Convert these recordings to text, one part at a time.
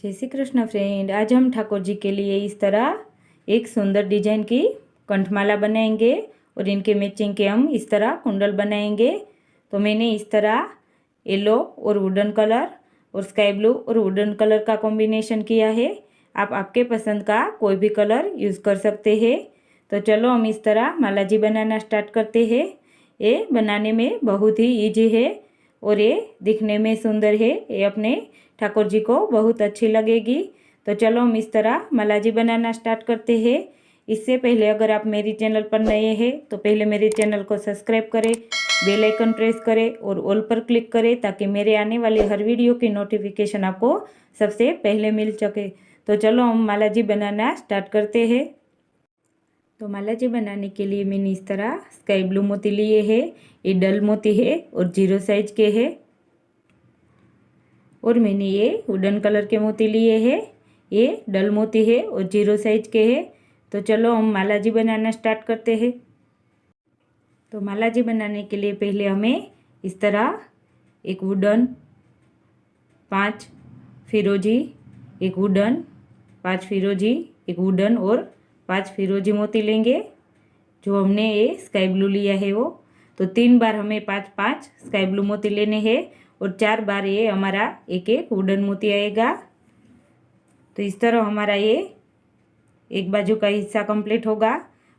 जय श्री कृष्ण फ्रेंड। आज हम ठाकुर जी के लिए इस तरह एक सुंदर डिजाइन की कंठमाला बनाएंगे और इनके मैचिंग के हम इस तरह कुंडल बनाएंगे। तो मैंने इस तरह येलो और वुडन कलर और स्काई ब्लू और वुडन कलर का कॉम्बिनेशन किया है। आप आपके पसंद का कोई भी कलर यूज़ कर सकते हैं। तो चलो हम इस तरह माला जी बनाना स्टार्ट करते हैं। ये बनाने में बहुत ही ईजी है और ये दिखने में सुंदर है। ये अपने ठाकुर जी को बहुत अच्छी लगेगी। तो चलो हम इस तरह माला जी बनाना स्टार्ट करते हैं। इससे पहले अगर आप मेरी चैनल पर नए हैं तो पहले मेरे चैनल को सब्सक्राइब करें, बेल आइकन प्रेस करें और ऑल पर क्लिक करें ताकि मेरे आने वाले हर वीडियो की नोटिफिकेशन आपको सबसे पहले मिल सके। तो चलो हम माला जी बनाना स्टार्ट करते हैं। तो माला जी बनाने के लिए मैंने इस तरह स्काई ब्लू मोती लिए है। ये डल मोती है और 0 साइज के है। और मैंने ये वुडन कलर के मोती लिए हैं। ये डल मोती है और 0 साइज के है। तो चलो हम माला जी बनाना स्टार्ट करते हैं। तो माला जी बनाने के लिए पहले हमें इस तरह एक वुडन 5 फिरोजी, एक वुडन 5 फिरोजी, एक वुडन और 5 फिरोजी मोती लेंगे। जो हमने ये स्काई ब्लू लिया है वो, तो 3 बार हमें 5-5 स्काई ब्लू मोती लेने हैं और 4 बार ये हमारा एक एक वुडन मोती आएगा। तो इस तरह हमारा ये एक बाजू का हिस्सा कंप्लीट होगा।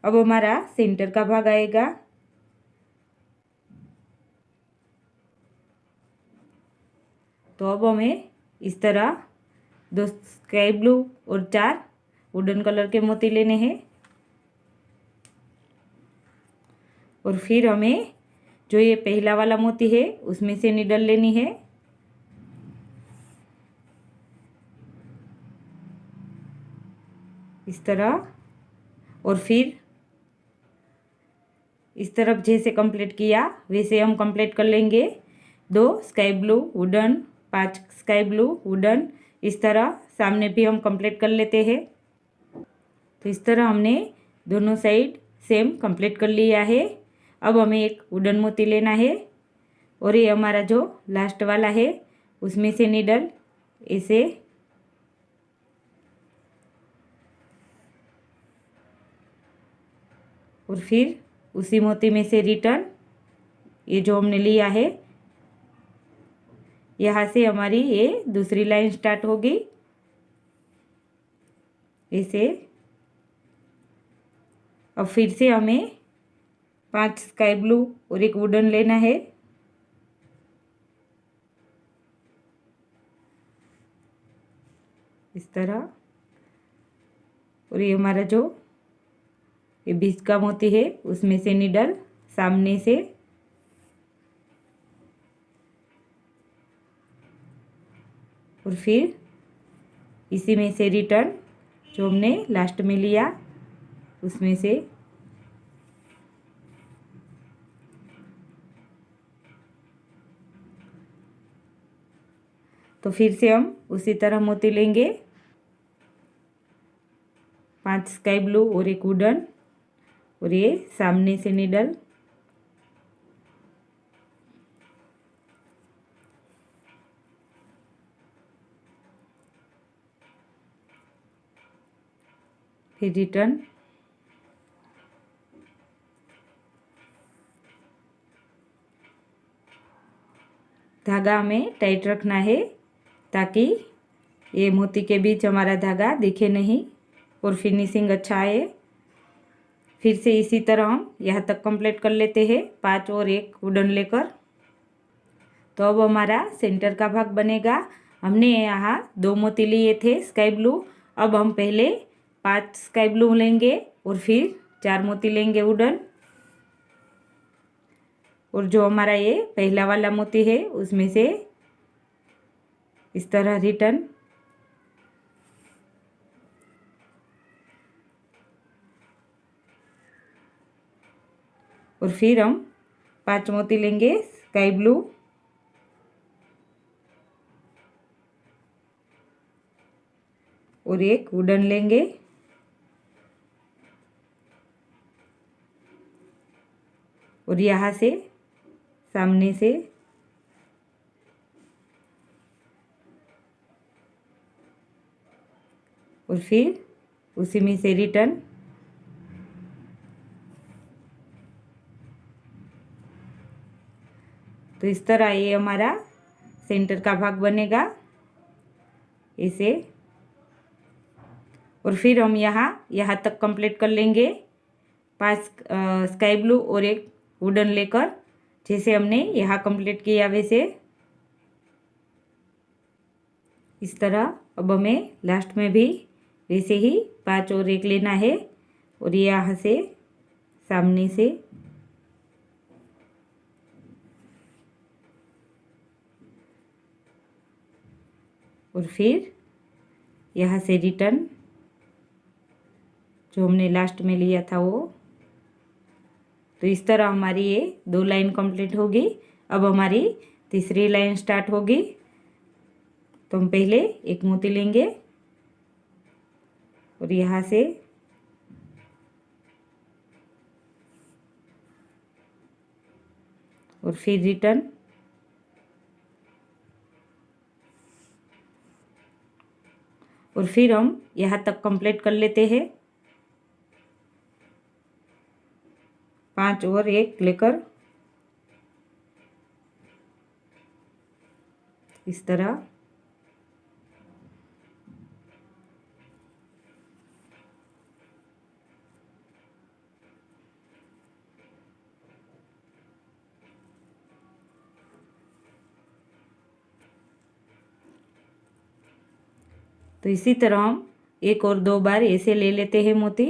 अब हमारा सेंटर का भाग आएगा। तो अब हमें इस तरह 2 स्काई ब्लू और 4 वुडन कलर के मोती लेने हैं। और फिर हमें जो ये पहला वाला मोती है उसमें से निडल लेनी है। इस तरह, और फिर इस तरफ जैसे कंप्लीट किया वैसे हम कंप्लीट कर लेंगे। 2 sky blue wooden, 5 sky blue wooden, इस तरह सामने भी हम कंप्लीट कर लेते हैं। तो इस तरह हमने दोनों साइड सेम कंप्लीट कर लिया है। अब हमें एक वुडन मोती लेना है और ये हमारा जो लास्ट वाला है उसमें से निडल ऐसे और फिर उसी मोती में से रिटर्न ये जो हमने लिया है यहाँ से हमारी ये दूसरी लाइन स्टार्ट होगी ऐसे। अब फिर से हमें 5 स्काई ब्लू और एक वुडन लेना है। इस तरह, और ये हमारा जो ये बीच का मोती है उसमें से निडल सामने से और फिर इसी में से रिटर्न जो हमने लास्ट में लिया उसमें से तो फिर से हम उसी तरह मोती लेंगे। 5 स्काई ब्लू और एक वुडन और ये सामने से निडल, फिर रिटर्न, धागा हमें टाइट रखना है ताकि ये मोती के बीच हमारा धागा दिखे नहीं और फिनिशिंग अच्छा आए। फिर से इसी तरह हम यहाँ तक कंप्लीट कर लेते हैं 5 और एक वुडन लेकर। तो अब हमारा सेंटर का भाग बनेगा। हमने यहाँ 2 मोती लिए थे स्काई ब्लू। अब हम पहले 5 स्काई ब्लू लेंगे और फिर 4 मोती लेंगे वुडन, और जो हमारा ये पहला वाला मोती है उसमें से इस तरह रिटर्न, और फिर हम 5 मोती लेंगे स्काई ब्लू और एक वुडन लेंगे, और यहाँ से सामने से और फिर उसी में से रिटर्न। तो इस तरह ये हमारा सेंटर का भाग बनेगा ऐसे। और फिर हम यहाँ तक कंप्लीट कर लेंगे 5 स्काई ब्लू और एक वुडन लेकर, जैसे हमने यहाँ कंप्लीट किया वैसे। इस तरह अब हमें लास्ट में भी वैसे ही 5 और एक लेना है, और यहाँ से सामने से और फिर यहाँ से रिटर्न जो हमने लास्ट में लिया था वो। तो इस तरह हमारी ये 2 लाइन कंप्लीट होगी। अब हमारी तीसरी लाइन स्टार्ट होगी। तो हम पहले एक मोती लेंगे और यहाँ से और फिर रिटर्न, और फिर हम यहाँ तक कंप्लीट कर लेते हैं 5 और एक लेकर इस तरह। तो इसी तरह हम 1 और 2 बार ऐसे ले लेते हैं मोती।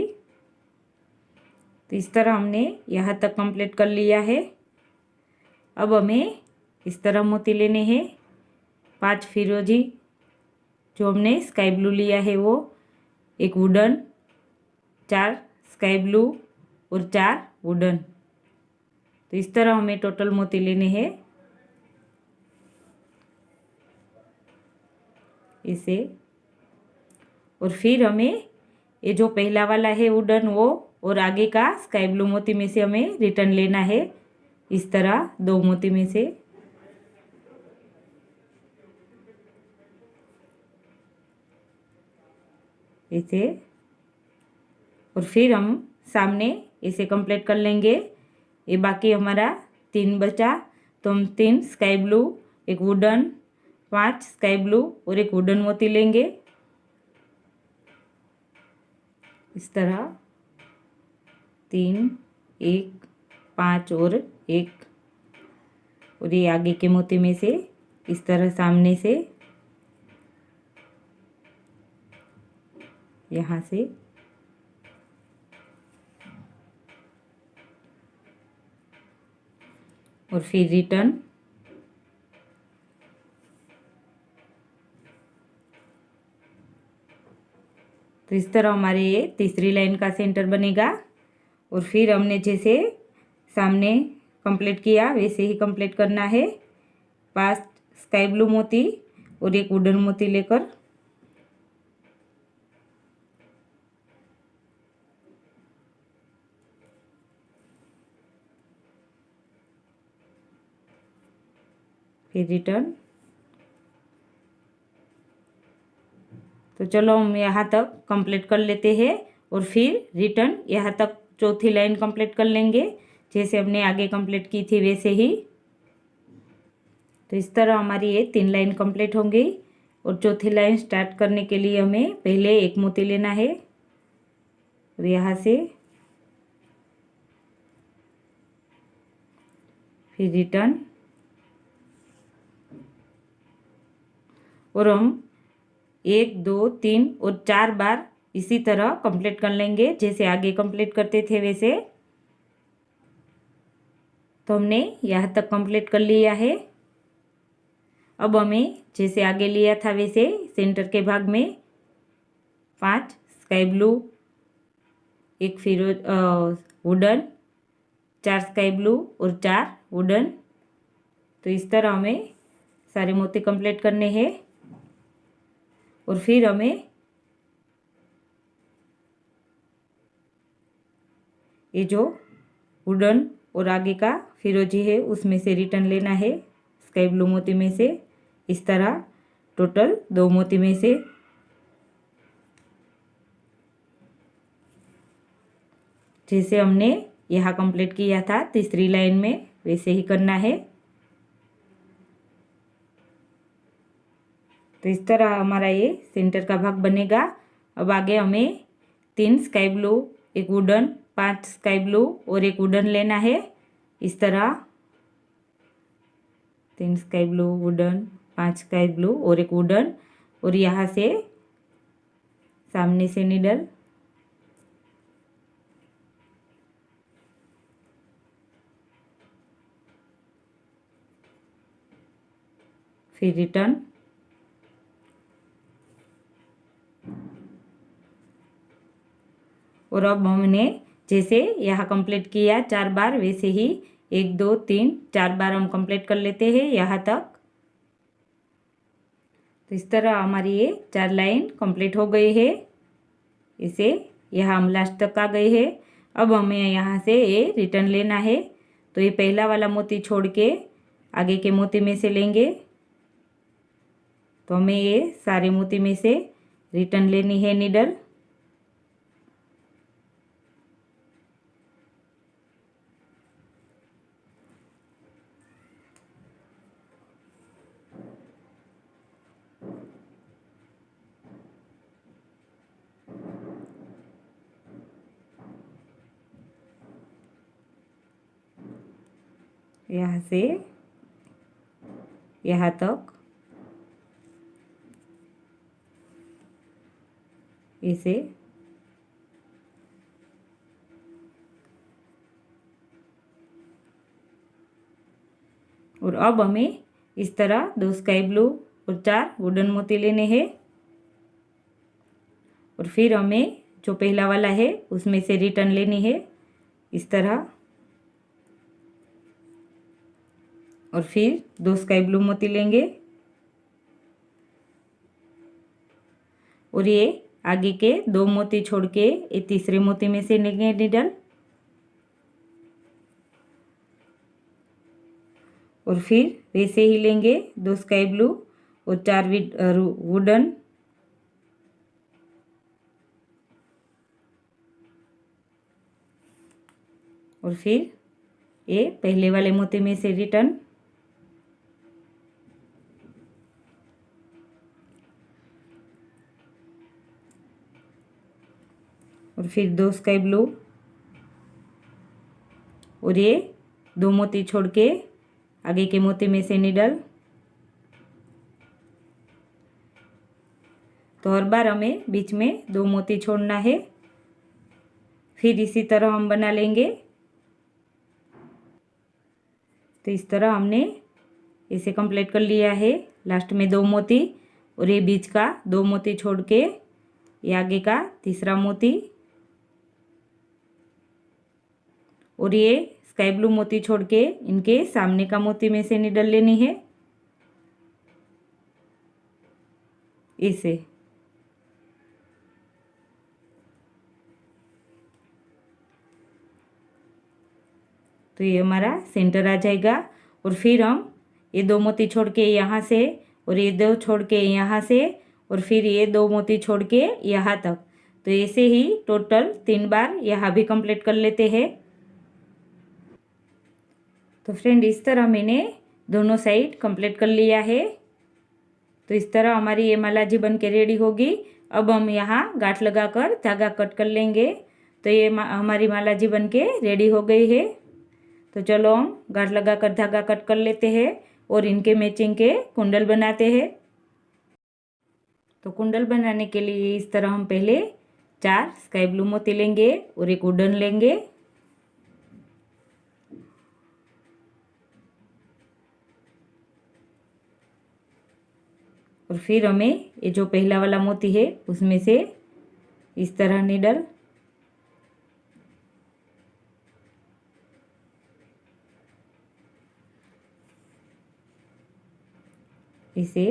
तो इस तरह हमने यहाँ तक कंप्लीट कर लिया है। अब हमें इस तरह मोती लेने हैं 5 फिरोजी जो हमने स्काई ब्लू लिया है वो, एक वुडन, 4 स्काई ब्लू और 4 वुडन। तो इस तरह हमें टोटल मोती लेने हैं इसे। और फिर हमें ये जो पहला वाला है वुडन वो और आगे का स्काई ब्लू मोती में से हमें रिटर्न लेना है इस तरह 2 मोती में से। ऐसे, और फिर हम सामने इसे कंप्लीट कर लेंगे। ये बाकी हमारा 3 बचा। तो हम 3 स्काई ब्लू, एक वुडन, 5 स्काई ब्लू और एक वुडन मोती लेंगे इस तरह 3, 1, 5 और 1। और ये आगे के मोती में से इस तरह सामने से यहाँ से और फिर रिटर्न। तो इस तरह हमारे ये तीसरी लाइन का सेंटर बनेगा। और फिर हमने जैसे सामने कंप्लीट किया वैसे ही कंप्लीट करना है 5 स्काई ब्लू मोती और एक वुडन मोती लेकर। फिर रिटर्न। तो चलो हम यहाँ तक कंप्लीट कर लेते हैं और फिर रिटर्न यहाँ तक चौथी लाइन कंप्लीट कर लेंगे जैसे हमने आगे कंप्लीट की थी वैसे ही। तो इस तरह हमारी ये 3 लाइन कंप्लीट होंगी। और चौथी लाइन स्टार्ट करने के लिए हमें पहले एक मोती लेना है और यहाँ से फिर रिटर्न। और हम 1, 2, 3 और 4 बार इसी तरह कंप्लीट कर लेंगे जैसे आगे कंप्लीट करते थे वैसे। तो हमने यहाँ तक कंप्लीट कर लिया है। अब हमें जैसे आगे लिया था वैसे सेंटर के भाग में 5 स्काई ब्लू, एक फिरोज वुडन, 4 स्काई ब्लू और 4 वुडन। तो इस तरह हमें सारे मोती कंप्लीट करने हैं। और फिर हमें ये जो वुडन और आगे का फिरोजी है उसमें से रिटर्न लेना है स्काई ब्लू मोती में से इस तरह टोटल 2 मोती में से। जैसे हमने यहाँ कंप्लीट किया था तीसरी लाइन में, वैसे ही करना है। तो इस तरह हमारा ये सेंटर का भाग बनेगा। अब आगे हमें 3 स्काई ब्लू, एक वुडन, 5 स्काई ब्लू और एक वुडन लेना है। इस तरह 3 sky blue, wooden, 5 sky blue और एक वुडन, और यहाँ से सामने से नीडल, फिर रिटर्न, और अब हमने जैसे यहाँ कंप्लीट किया 4 बार, वैसे ही 1 2 3 4 बार हम कंप्लीट कर लेते हैं यहाँ तक। तो इस तरह हमारी ये 4 लाइन कंप्लीट हो गई है। इसे यहाँ हम लास्ट तक आ गए हैं। अब हमें यहाँ से ये रिटर्न लेना है। तो ये पहला वाला मोती छोड़ के आगे के मोती में से लेंगे। तो हमें ये सारे मोती में से रिटर्न लेनी है नीडल। यहाँ से यहाँ तक इसे और अब हमें इस तरह 2 स्काई ब्लू और 4 वुडन मोती लेने हैं। और फिर हमें जो पहला वाला है उसमें से रिटर्न लेनी है इस तरह, और फिर 2 स्काई ब्लू मोती लेंगे और ये आगे के 2 मोती छोड़ के ये तीसरे मोती में से लेंगे नीडल, और फिर वैसे ही लेंगे 2 स्काई ब्लू और 4 वुडन, और फिर ये पहले वाले मोती में से रिटर्न, और फिर 2 स्काई ब्लू और ये 2 मोती छोड़ के आगे के मोती में से नीडल। तो हर बार हमें बीच में 2 मोती छोड़ना है। फिर इसी तरह हम बना लेंगे। तो इस तरह हमने इसे कंप्लीट कर लिया है। लास्ट में 2 मोती और ये बीच का 2 मोती छोड़ के ये आगे का तीसरा मोती, और ये स्काई ब्लू मोती छोड़ के इनके सामने का मोती में से नीडल लेनी है इसे। तो ये हमारा सेंटर आ जाएगा। और फिर हम ये 2 मोती छोड़ के यहाँ से और ये 2 छोड़ के यहाँ से और फिर ये 2 मोती छोड़ के यहाँ तक, तो ऐसे ही टोटल 3 बार यहाँ भी कंप्लीट कर लेते हैं। तो फ्रेंड इस तरह मैंने दोनों साइड कंप्लीट कर लिया है। तो इस तरह हमारी ये माला जी बन के रेडी होगी। अब हम यहाँ गांठ लगाकर धागा कट कर लेंगे। तो ये हमारी माला जी बन के रेडी हो गई है। तो चलो हम गांठ लगाकर धागा कट कर लेते हैं और इनके मैचिंग के कुंडल बनाते हैं। तो कुंडल बनाने के लिए इस तरह हम पहले 4 स्काई ब्लू मोती लेंगे और एक वुडन लेंगे, और फिर हमें ये जो पहला वाला मोती है उसमें से इस तरह नीडल, इसे,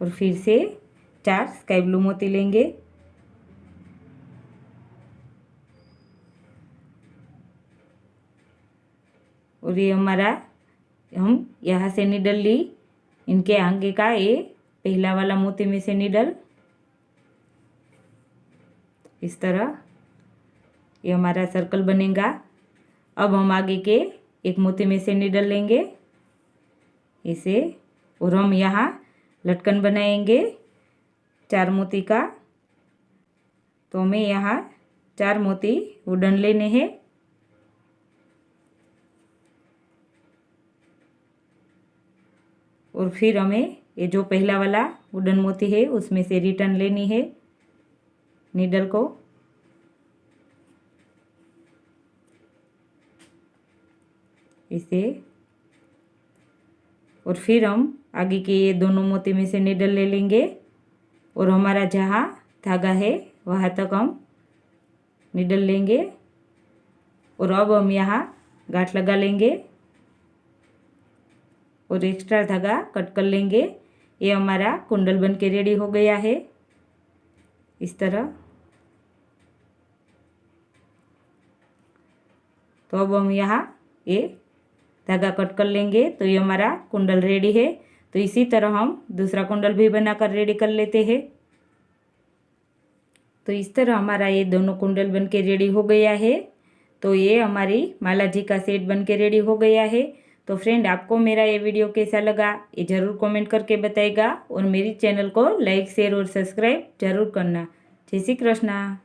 और फिर से 4 स्काई ब्लू मोती लेंगे और ये हमारा हम यहाँ से नीडल ली, इनके आगे का ये पहला वाला मोती में से नीडल इस तरह ये हमारा सर्कल बनेगा। अब हम आगे के एक मोती में से नीडल लेंगे इसे, और हम यहाँ लटकन बनाएंगे 4 मोती का। तो हमें यहाँ 4 मोती वुडन लेने हैं। और फिर हमें ये जो पहला वाला वुडन मोती है उसमें से रिटर्न लेनी है नीडल को। इसे, और फिर हम आगे के ये दोनों मोती में से नीडल ले लेंगे और हमारा जहाँ धागा है वहाँ तक हम नीडल लेंगे। और अब हम यहाँ गांठ लगा लेंगे और एक्स्ट्रा धागा कट कर लेंगे। ये हमारा कुंडल बन के रेडी हो गया है इस तरह। तो अब हम यहाँ ये धागा कट कर लेंगे तो ये हमारा कुंडल रेडी है। तो इसी तरह हम दूसरा कुंडल भी बनाकर रेडी कर लेते हैं। तो इस तरह हमारा ये दोनों कुंडल बन के रेडी हो गया है। तो ये हमारी माला जी का सेट बन के रेडी हो गया है। तो फ्रेंड, आपको मेरा ये वीडियो कैसा लगा ये ज़रूर कमेंट करके बताइएगा और मेरी चैनल को लाइक शेयर और सब्सक्राइब जरूर करना। जय श्री कृष्णा।